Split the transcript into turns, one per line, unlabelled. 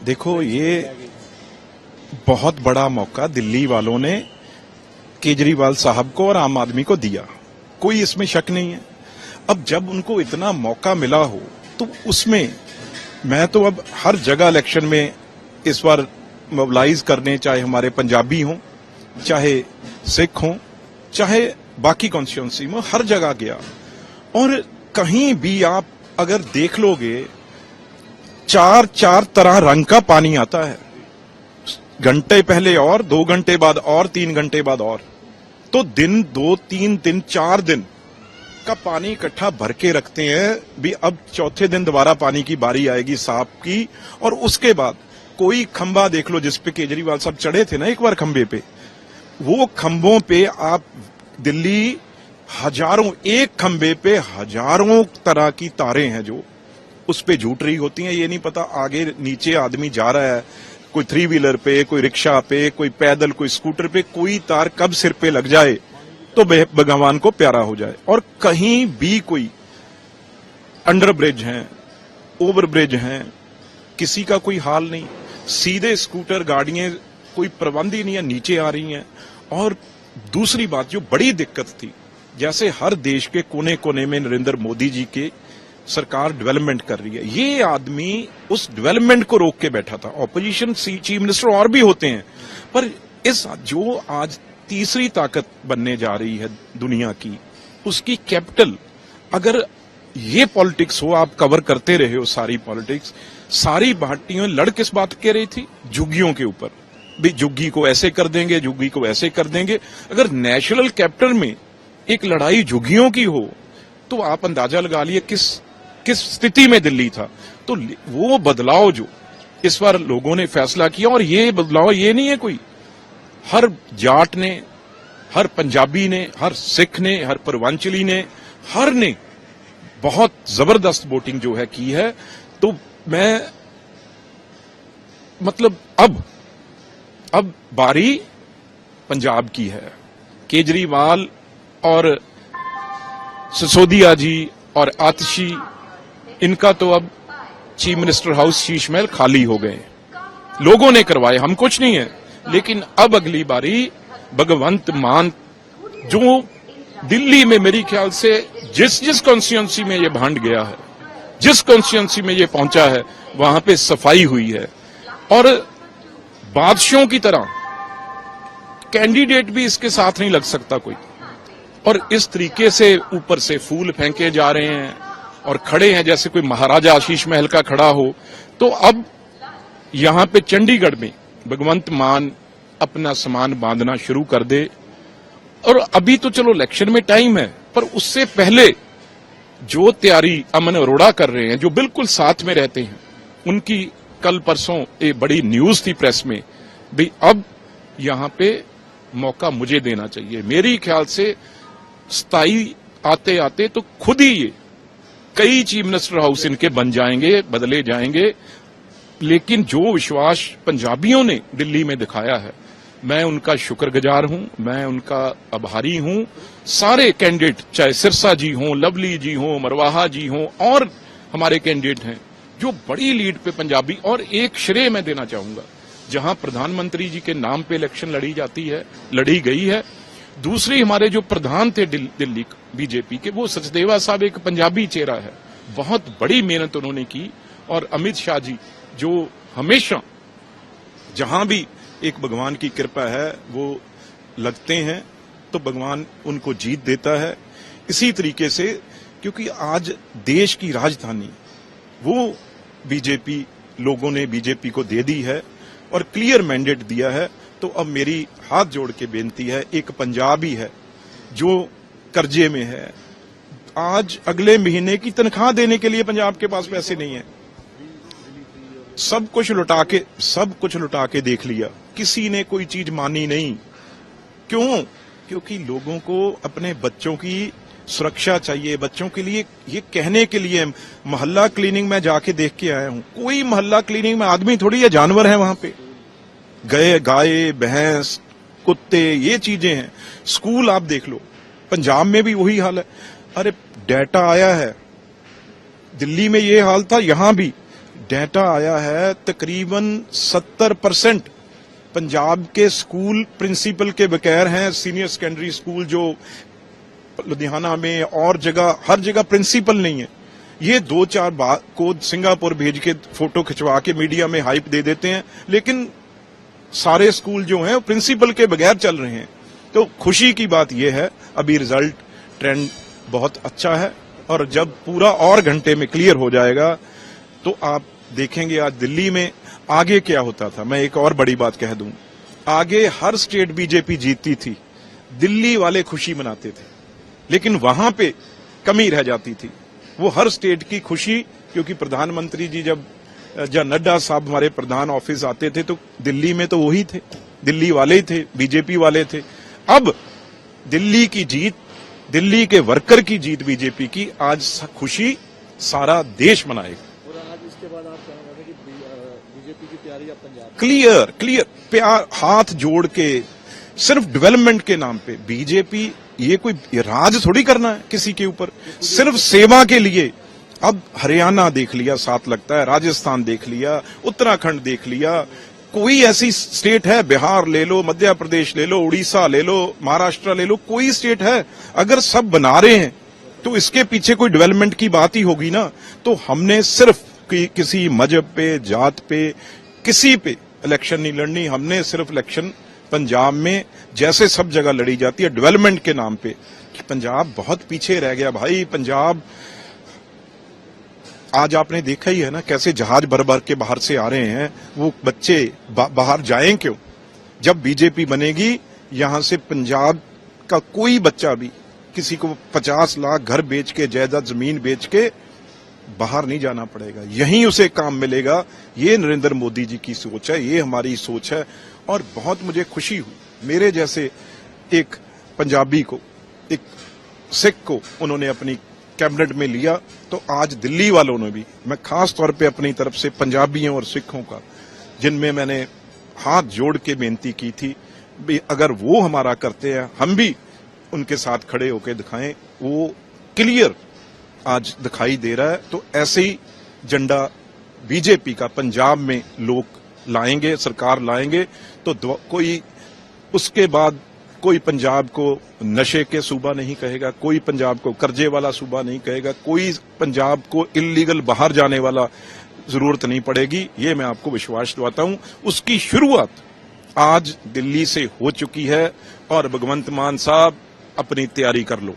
देखो, ये बहुत बड़ा मौका दिल्ली वालों ने केजरीवाल साहब को और आम आदमी को दिया, कोई इसमें शक नहीं है। अब जब उनको इतना मौका मिला हो तो उसमें मैं तो अब हर जगह इलेक्शन में इस बार मोबिलाइज करने, चाहे हमारे पंजाबी हों, चाहे सिख हों, चाहे बाकी कॉन्स्टिट्यूंसी में, हर जगह गया और कहीं भी आप अगर देख लोगे चार तरह रंग का पानी आता है। घंटे पहले और, 2 घंटे बाद और, 3 घंटे बाद और, तो दिन 2, 3 दिन, 4 दिन का पानी इकट्ठा भर के रखते हैं भी। अब चौथे दिन दोबारा पानी की बारी आएगी साफ की। और उसके बाद कोई खंबा देख लो जिस पे केजरीवाल साहब चढ़े थे ना एक बार खंबे पे, वो खंबों पे आप दिल्ली हजारों, एक खंबे पे हजारों तरह की तारें हैं जो उस पे झूठ रही होती हैं। ये नहीं पता आगे नीचे आदमी जा रहा है, कोई 3 व्हीलर पे, कोई रिक्शा पे, कोई पैदल, कोई स्कूटर पे, कोई तार कब सिर पे लग जाए तो भगवान को प्यारा हो जाए। और कहीं भी कोई अंडर ब्रिज हैं, ओवर ब्रिज हैं, किसी का कोई हाल नहीं। सीधे स्कूटर गाड़ियां, कोई प्रबंध ही नहीं है, नीचे आ रही हैं। और दूसरी बात जो बड़ी दिक्कत थी, जैसे हर देश के कोने कोने में नरेंद्र मोदी जी के सरकार डेवलपमेंट कर रही है, ये आदमी उस डेवलपमेंट को रोक के बैठा था। ऑपोजिशन चीफ मिनिस्टर और भी होते हैं, पर इस जो आज तीसरी ताकत बनने जा रही है दुनिया की, उसकी कैपिटल, अगर ये पॉलिटिक्स हो, आप कवर करते रहे हो सारी पॉलिटिक्स, सारी पार्टियां लड़ किस बात कह रही थी? झुग्गियों के ऊपर भी, झुग्गी को ऐसे कर देंगे, झुग्गी को ऐसे कर देंगे। अगर नेशनल कैपिटल में एक लड़ाई झुग्गियों की हो तो आप अंदाजा लगा लिए किस स्थिति में दिल्ली था। तो वो बदलाव जो इस बार लोगों ने फैसला किया, और ये बदलाव ये नहीं है कोई, हर जाट ने, हर पंजाबी ने, हर सिख ने, हर पूर्वांचली ने, हर ने बहुत जबरदस्त वोटिंग जो है की है। तो मैं मतलब अब बारी पंजाब की है। केजरीवाल और सिसोदिया जी और आतिशी, इनका तो अब chief minister house Sheesh Mahal खाली हो गए, लोगों ने करवाए, हम कुछ नहीं है। लेकिन अब अगली बारी भगवंत मान, जो दिल्ली में मेरी ख्याल से जिस कॉन्स्टिट्यूंसी में ये भांड गया है, जिस कॉन्स्टिट्यूंसी में ये पहुंचा है, वहां पे सफाई हुई है। और बादशाहों की तरह कैंडिडेट भी इसके साथ नहीं लग सकता कोई। और इस तरीके से ऊपर से फूल फेंके जा रहे हैं और खड़े हैं जैसे कोई महाराजा आशीष महल का खड़ा हो। तो अब यहां पे चंडीगढ़ में भगवंत मान अपना सामान बांधना शुरू कर दे। और अभी तो चलो इलेक्शन में टाइम है, पर उससे पहले जो तैयारी अमन अरोड़ा कर रहे हैं, जो बिल्कुल साथ में रहते हैं, उनकी कल परसों एक बड़ी न्यूज थी प्रेस में भी। अब यहां पे मौका मुझे देना चाहिए। मेरी ख्याल से 27 आते आते तो खुद ही ये कई चीफ मिनिस्टर हाउस इनके बन जाएंगे, बदले जाएंगे। लेकिन जो विश्वास पंजाबियों ने दिल्ली में दिखाया है, मैं उनका शुक्रगुजार हूं, मैं उनका आभारी हूं। सारे कैंडिडेट, चाहे सिरसा जी हों, लवली जी हों, मरवाहा जी हों, और हमारे कैंडिडेट हैं जो बड़ी लीड पे पंजाबी। और एक श्रेय मैं देना चाहूंगा, जहां प्रधानमंत्री जी के नाम पे इलेक्शन लड़ी गई है। दूसरी, हमारे जो प्रधान थे दिल्ली बीजेपी के, वो सचदेवा साहब एक पंजाबी चेहरा है, बहुत बड़ी मेहनत उन्होंने की। और अमित शाह जी, जो हमेशा जहां भी एक भगवान की कृपा है वो लगते हैं, तो भगवान उनको जीत देता है। इसी तरीके से, क्योंकि आज देश की राजधानी वो बीजेपी, लोगों ने बीजेपी को दे दी है और क्लियर मैंडेट दिया है। तो अब मेरी हाथ जोड़ के बेनती है, एक पंजाबी है जो कर्जे में है, आज अगले महीने की तनख्वाह देने के लिए पंजाब के पास पैसे नहीं है, सब कुछ लुटा के देख लिया, किसी ने कोई चीज मानी नहीं। क्यों? क्योंकि लोगों को अपने बच्चों की सुरक्षा चाहिए। बच्चों के लिए ये कहने के लिए मोहल्ला क्लीनिंग में जाके देख के आया हूं, कोई मोहल्ला क्लीनिंग में आदमी थोड़ी है, जानवर है वहां पे, गए, गाय, भैंस, कुत्ते, ये चीजें हैं। स्कूल आप देख लो, पंजाब में भी वही हाल है। अरे डाटा आया है, दिल्ली में ये हाल था, यहां भी डाटा आया है तकरीबन 70% पंजाब के स्कूल प्रिंसिपल के बगैर हैं। सीनियर सेकेंडरी स्कूल जो लुधियाना में और जगह, हर जगह प्रिंसिपल नहीं है। ये 2-4 बात को सिंगापुर भेज के फोटो खिंचवा के मीडिया में हाइप दे देते हैं, लेकिन सारे स्कूल जो हैं वो प्रिंसिपल के बगैर चल रहे हैं। तो खुशी की बात यह है अभी रिजल्ट ट्रेंड बहुत अच्छा है, और जब पूरा और घंटे में क्लियर हो जाएगा तो आप देखेंगे आज दिल्ली में आगे क्या होता था। मैं एक और बड़ी बात कह दूं, आगे हर स्टेट बीजेपी जीतती थी, दिल्ली वाले खुशी मनाते थे, लेकिन वहां पे कमी रह जाती थी। वो हर स्टेट की खुशी, क्योंकि प्रधानमंत्री जी जब नड्डा साहब हमारे प्रधान ऑफिस आते थे तो दिल्ली में तो वही थे, दिल्ली वाले ही थे, बीजेपी वाले थे। अब दिल्ली की जीत, दिल्ली के वर्कर की जीत बीजेपी की, आज खुशी सारा देश मनाएगा।
और आज इसके बाद आप कहना चाहते हैं कि बीजेपी की तैयारी अब पंजाब
क्लियर प्यार हाथ जोड़ के सिर्फ डेवलपमेंट के नाम पे बीजेपी, ये कोई राज थोड़ी करना है किसी के ऊपर, सिर्फ सेवा के लिए। अब हरियाणा देख लिया, साथ लगता है, राजस्थान देख लिया, उत्तराखंड देख लिया, कोई ऐसी स्टेट है, बिहार ले लो, मध्य प्रदेश ले लो, उड़ीसा ले लो, महाराष्ट्र ले लो, कोई स्टेट है, अगर सब बना रहे हैं तो इसके पीछे कोई डेवलपमेंट की बात ही होगी ना। तो हमने सिर्फ किसी मजहब पे, जात पे, किसी पे इलेक्शन नहीं लड़नी। हमने सिर्फ इलेक्शन पंजाब में जैसे सब जगह लड़ी जाती है डेवलपमेंट के नाम पे, कि पंजाब बहुत पीछे रह गया भाई। पंजाब आज आपने देखा ही है ना, कैसे जहाज भर भर के बाहर से आ रहे हैं। वो बच्चे बाहर जाएं क्यों? जब बीजेपी बनेगी, यहां से पंजाब का कोई बच्चा भी किसी को 50 लाख घर बेच के, जायदाद जमीन बेच के बाहर नहीं जाना पड़ेगा, यहीं उसे काम मिलेगा। ये नरेंद्र मोदी जी की सोच है, ये हमारी सोच है। और बहुत मुझे खुशी हुई, मेरे जैसे एक पंजाबी को, एक सिख को उन्होंने अपनी कैबिनेट में लिया। तो आज दिल्ली वालों ने भी, मैं खास तौर पे अपनी तरफ से पंजाबियों और सिखों का, जिनमें मैंने हाथ जोड़ के बेनती की थी, अगर वो हमारा करते हैं, हम भी उनके साथ खड़े होकर दिखाएं। वो क्लियर आज दिखाई दे रहा है। तो ऐसे ही झंडा बीजेपी का पंजाब में लोग लाएंगे, सरकार लाएंगे, तो कोई उसके बाद कोई पंजाब को नशे के सूबा नहीं कहेगा, कोई पंजाब को कर्जे वाला सूबा नहीं कहेगा, कोई पंजाब को इल्लीगल बाहर जाने वाला जरूरत नहीं पड़ेगी। ये मैं आपको विश्वास दिलाता हूं। उसकी शुरुआत आज दिल्ली से हो चुकी है, और भगवंत मान साहब अपनी तैयारी कर लो।